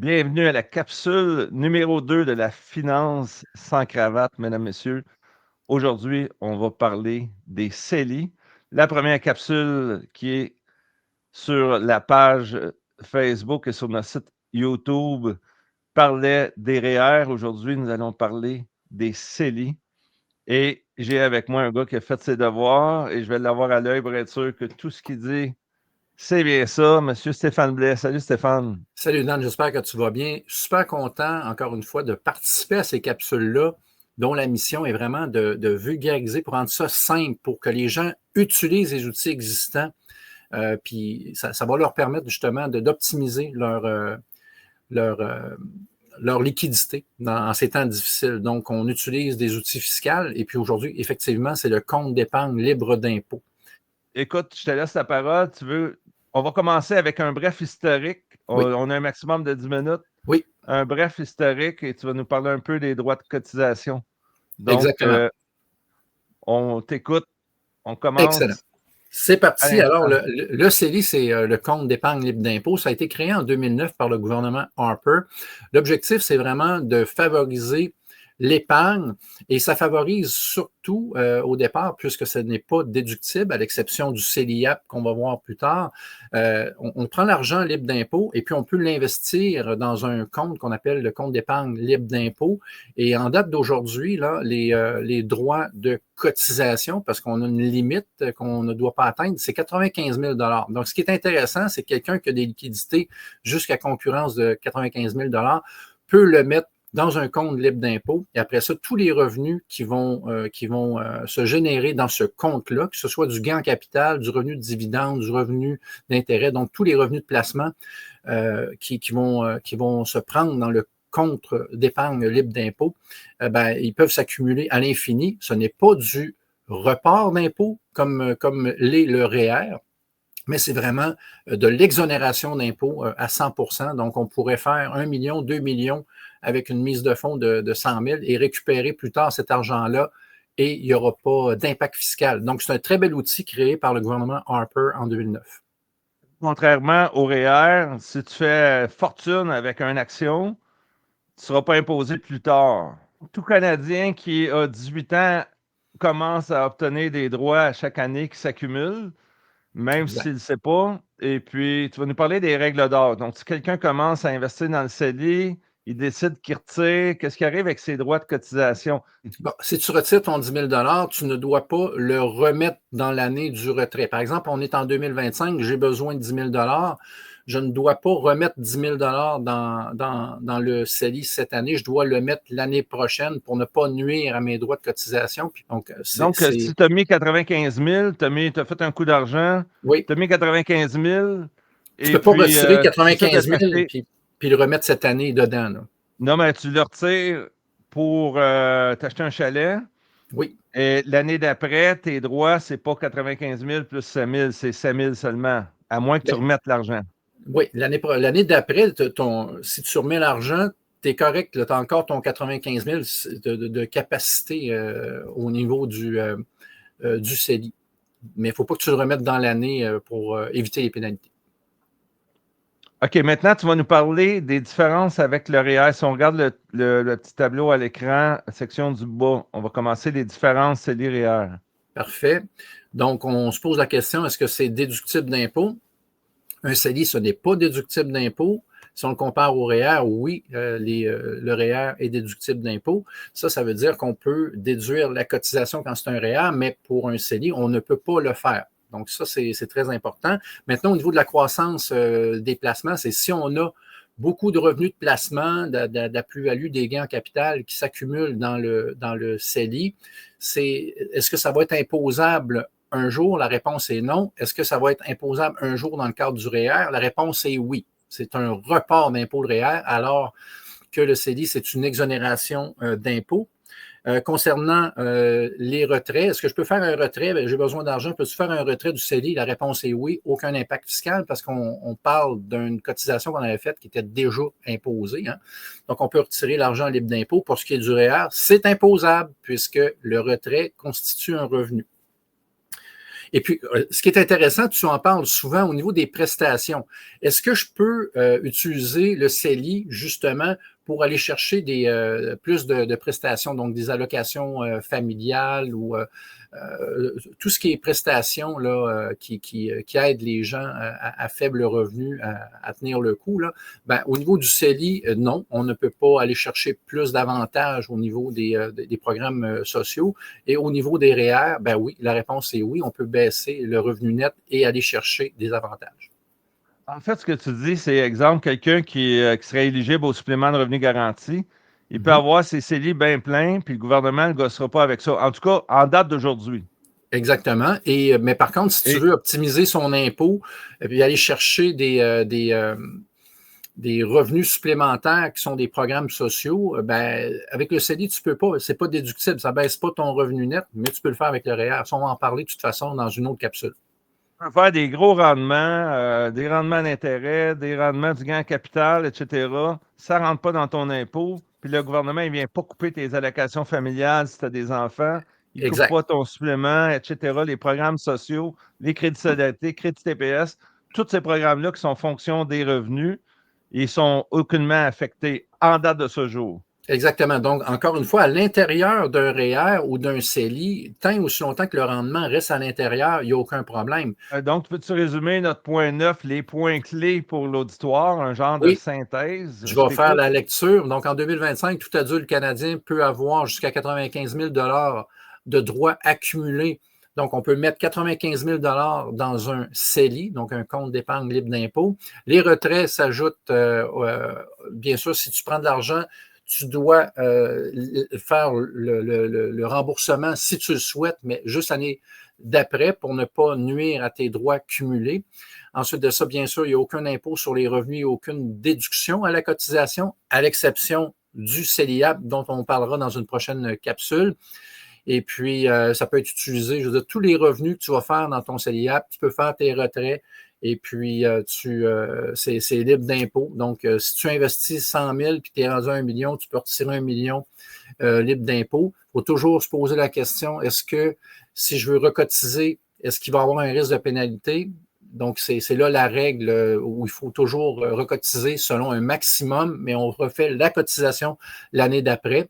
Bienvenue à la capsule numéro 2 de la finance sans cravate, mesdames, messieurs. Aujourd'hui, on va parler des CELI. La première capsule qui est sur la page Facebook et sur notre site YouTube parlait des REER. Aujourd'hui, nous allons parler des CELI. Et j'ai avec moi un gars qui a fait ses devoirs et je vais l'avoir à l'œil pour être sûr que tout ce qu'il dit, c'est bien ça. Monsieur Stéphane Blais. Salut Stéphane. Salut Dan, j'espère que tu vas bien. Je suis super content, encore une fois, de participer à ces capsules-là, dont la mission est vraiment de vulgariser pour rendre ça simple, pour que les gens utilisent les outils existants. Puis ça va leur permettre justement d'optimiser leur, euh, leur liquidité en ces temps difficiles. Donc, on utilise des outils fiscaux et puis aujourd'hui, effectivement, c'est le compte d'épargne libre d'impôt. Écoute, je te laisse la parole. On va commencer avec un bref historique. Oui, On a un maximum de 10 minutes. oui, Un bref historique et tu vas nous parler un peu des droits de cotisation. Donc, exactement. on t'écoute. On Excellent. commence C'est à parti. Alors, l'instant. le CELI, c'est le compte d'épargne libre d'impôt. Ça a été créé en 2009 par le gouvernement Harper. L'objectif, c'est vraiment de favoriser l'épargne et ça favorise surtout au départ, puisque ce n'est pas déductible, à l'exception du CELIAP qu'on va voir plus tard. On prend l'argent libre d'impôt et puis on peut l'investir dans un compte qu'on appelle le compte d'épargne libre d'impôt. Et en date d'aujourd'hui, là, les droits de cotisation, parce qu'on a une limite qu'on ne doit pas atteindre, c'est 95 000 $. Donc, ce qui est intéressant, c'est que quelqu'un qui a des liquidités jusqu'à concurrence de 95 000 $ peut le mettre dans un compte libre d'impôt. Et après ça, tous les revenus qui vont se générer dans ce compte-là, que ce soit du gain en capital, du revenu de dividende, du revenu d'intérêt, donc tous les revenus de placement qui vont se prendre dans le compte d'épargne libre d'impôt, ils peuvent s'accumuler à l'infini. Ce n'est pas du report d'impôt comme l'est le REER, mais c'est vraiment de l'exonération d'impôt à 100 %. Donc, on pourrait faire 1 million, 2 millions avec une mise de fonds de 100 000 et récupérer plus tard cet argent-là et il n'y aura pas d'impact fiscal. Donc, c'est un très bel outil créé par le gouvernement Harper en 2009. Contrairement au REER, si tu fais fortune avec une action, tu ne seras pas imposé plus tard. Tout Canadien qui a 18 ans commence à obtenir des droits à chaque année qui s'accumulent, même Exact. s'il ne sait pas. Et puis, tu vas nous parler des règles d'or. Donc, si quelqu'un commence à investir dans le CELI, il décide qu'il retire, qu'est-ce qui arrive avec ses droits de cotisation? Bon, si tu retires ton 10 000 tu ne dois pas le remettre dans l'année du retrait. Par exemple, on est en 2025, j'ai besoin de 10 000 je ne dois pas remettre 10 000 dans le CELI cette année. Je dois le mettre l'année prochaine pour ne pas nuire à mes droits de cotisation. Puis donc, Donc, si tu as mis 95 000, tu as fait un coup d'argent, oui, tu as mis 95 000, tu et ne peux pas puis retirer tu décides de 95 000 t'acheter. puis le remettre cette année dedans, là. Non, mais tu le retires pour t'acheter un chalet. Oui. Et l'année d'après, tes droits, c'est pas 95 000 plus 5 000, c'est 5 000 seulement, à moins que tu Ben, remettes l'argent. oui, l'année d'après, si tu remets l'argent, tu es correct, tu as encore ton 95 000 de capacité au niveau du CELI. Mais il ne faut pas que tu le remettes dans l'année pour éviter les pénalités. OK, maintenant, tu vas nous parler des différences avec le REER. Si on regarde le petit tableau à l'écran, section du bas, on va commencer les différences CELI-REER. Parfait. Donc, on se pose la question, est-ce que c'est déductible d'impôt? Un CELI, ce n'est pas déductible d'impôt. Si on le compare au REER, oui, le REER est déductible d'impôt. Ça veut dire qu'on peut déduire la cotisation quand c'est un REER, mais pour un CELI, on ne peut pas le faire. Donc, ça, c'est très important. Maintenant, au niveau de la croissance des placements, c'est si on a beaucoup de revenus de placement, de la plus-value des gains en capital qui s'accumulent dans le CELI, est-ce que ça va être imposable un jour? La réponse est non. Est-ce que ça va être imposable un jour dans le cadre du REER? La réponse est oui. C'est un report d'impôt de REER, alors que le CELI, c'est une exonération d'impôt. Concernant les retraits, est-ce que je peux faire un retrait? J'ai besoin d'argent. Peux-tu faire un retrait du CELI? La réponse est oui. Aucun impact fiscal parce qu'on parle d'une cotisation qu'on avait faite qui était déjà imposée. Hein? Donc, on peut retirer l'argent libre d'impôt. Pour ce qui est du REER, c'est imposable puisque le retrait constitue un revenu. Et puis, ce qui est intéressant, tu en parles souvent au niveau des prestations. Est-ce que je peux utiliser le CELI justement pour aller chercher plus de prestations, donc des allocations familiales ou tout ce qui est prestations là, qui aident les gens à faible revenu à tenir le coup? Là? Ben, au niveau du CELI, non, on ne peut pas aller chercher plus d'avantages au niveau des programmes sociaux. Et au niveau des REER, ben oui, la réponse est oui, on peut baisser le revenu net et aller chercher des avantages. En fait, ce que tu dis, c'est, exemple, quelqu'un qui serait éligible au supplément de revenu garanti, il peut Mhm. avoir ses CELI bien pleins, puis le gouvernement ne gossera pas avec ça. En tout cas, en date d'aujourd'hui. Exactement. Mais par contre, si tu Et veux optimiser son impôt et puis aller chercher des revenus supplémentaires qui sont des programmes sociaux, ben, avec le CELI, tu peux pas. C'est pas déductible. Ça baisse pas ton revenu net, mais tu peux le faire avec le REER. Ça, on va en parler de toute façon dans une autre capsule. tu peux faire des gros rendements, des rendements d'intérêt, des rendements du gain en capital, etc. Ça ne rentre pas dans ton impôt. Puis le gouvernement, il ne vient pas couper tes allocations familiales si tu as des enfants. Il ne coupe Exact. pas ton supplément, etc. Les programmes sociaux, les crédits solidarité, crédits TPS, tous ces programmes-là qui sont fonction des revenus, ils sont aucunement affectés en date de ce jour. Exactement. Donc, encore une fois, à l'intérieur d'un REER ou d'un CELI, tant aussi longtemps que le rendement reste à l'intérieur, il n'y a aucun problème. Donc, peux-tu résumer notre point 9, les points clés pour l'auditoire, un genre de Oui, synthèse? je Je vais faire t'écoute. la lecture. Donc, en 2025, tout adulte canadien peut avoir jusqu'à 95 000 de droits accumulés. Donc, on peut mettre 95 000 dans un CELI, donc un compte d'épargne libre d'impôt. Les retraits s'ajoutent, bien sûr, si tu prends de l'argent, tu dois faire le remboursement si tu le souhaites, mais juste l'année d'après pour ne pas nuire à tes droits cumulés. Ensuite de ça, bien sûr, il n'y a aucun impôt sur les revenus, aucune déduction à la cotisation, à l'exception du CELIAP dont on parlera dans une prochaine capsule. Et puis, ça peut être utilisé, je veux dire, tous les revenus que tu vas faire dans ton CELIAP, tu peux faire tes retraits et puis c'est libre d'impôt. Donc, si tu investis 100 000 puis tu es rendu à 1 million, tu peux retirer 1 million libre d'impôt. Il faut toujours se poser la question, est-ce que si je veux recotiser, est-ce qu'il va y avoir un risque de pénalité? Donc, c'est là la règle où il faut toujours recotiser selon un maximum, mais on refait la cotisation l'année d'après.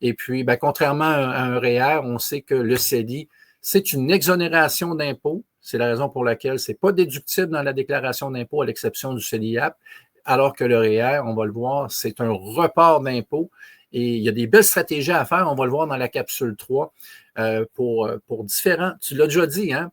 Et puis, ben, contrairement à un REER, on sait que le CELI, c'est une exonération d'impôt. C'est la raison pour laquelle ce n'est pas déductible dans la déclaration d'impôt, à l'exception du CELIAP, alors que le REER, on va le voir, c'est un report d'impôt. Et il y a des belles stratégies à faire, on va le voir dans la capsule 3, pour différents. Tu l'as déjà dit, hein?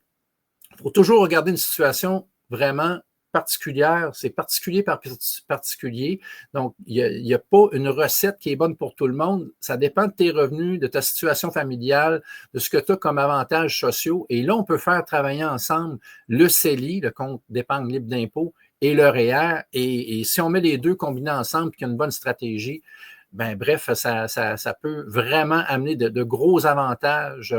Il faut toujours regarder une situation vraiment particulière. C'est particulier par particulier. Donc, il n'y a pas une recette qui est bonne pour tout le monde. Ça dépend de tes revenus, de ta situation familiale, de ce que tu as comme avantages sociaux. Et là, on peut faire travailler ensemble le CELI, le compte d'épargne libre d'impôt, et le REER. Et si on met les deux combinés ensemble et qu'il y a une bonne stratégie, ben, bref, ça peut vraiment amener de gros avantages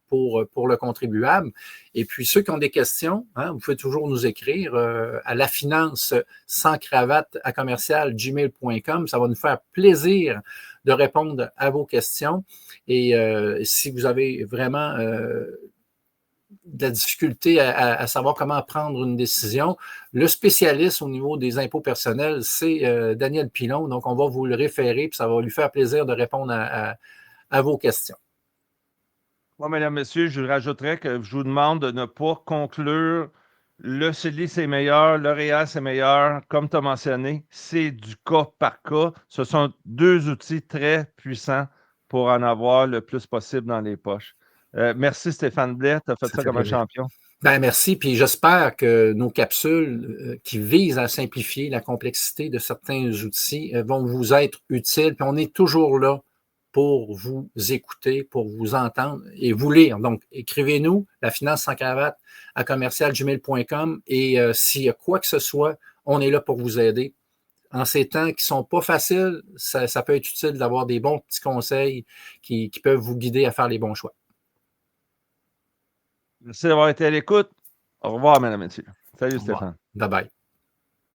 pour le contribuable. Et puis, ceux qui ont des questions, hein, vous pouvez toujours nous écrire à la finance sans cravate à commercial gmail.com. Ça va nous faire plaisir de répondre à vos questions. Et si vous avez vraiment de la difficulté à savoir comment prendre une décision, le spécialiste au niveau des impôts personnels, c'est Daniel Pilon. Donc, on va vous le référer, puis ça va lui faire plaisir de répondre à vos questions. Moi, mesdames, messieurs, je rajouterais que je vous demande de ne pas conclure le CELI, c'est meilleur, le REER, c'est meilleur. Comme tu as mentionné, c'est du cas par cas. Ce sont deux outils très puissants pour en avoir le plus possible dans les poches. Merci Stéphane Blais, tu as fait Ça ça fait comme un plaisir. champion. Ben, merci, puis j'espère que nos capsules qui visent à simplifier la complexité de certains outils vont vous être utiles. Puis on est toujours là pour vous écouter, pour vous entendre et vous lire. Donc, écrivez-nous, la finance sans cravate à commercial gmail.com et s'il y a quoi que ce soit, on est là pour vous aider. En ces temps qui ne sont pas faciles, ça peut être utile d'avoir des bons petits conseils qui peuvent vous guider à faire les bons choix. Merci d'avoir été à l'écoute. Au revoir, mesdames, messieurs. Salut Au revoir. Stéphane. Bye bye.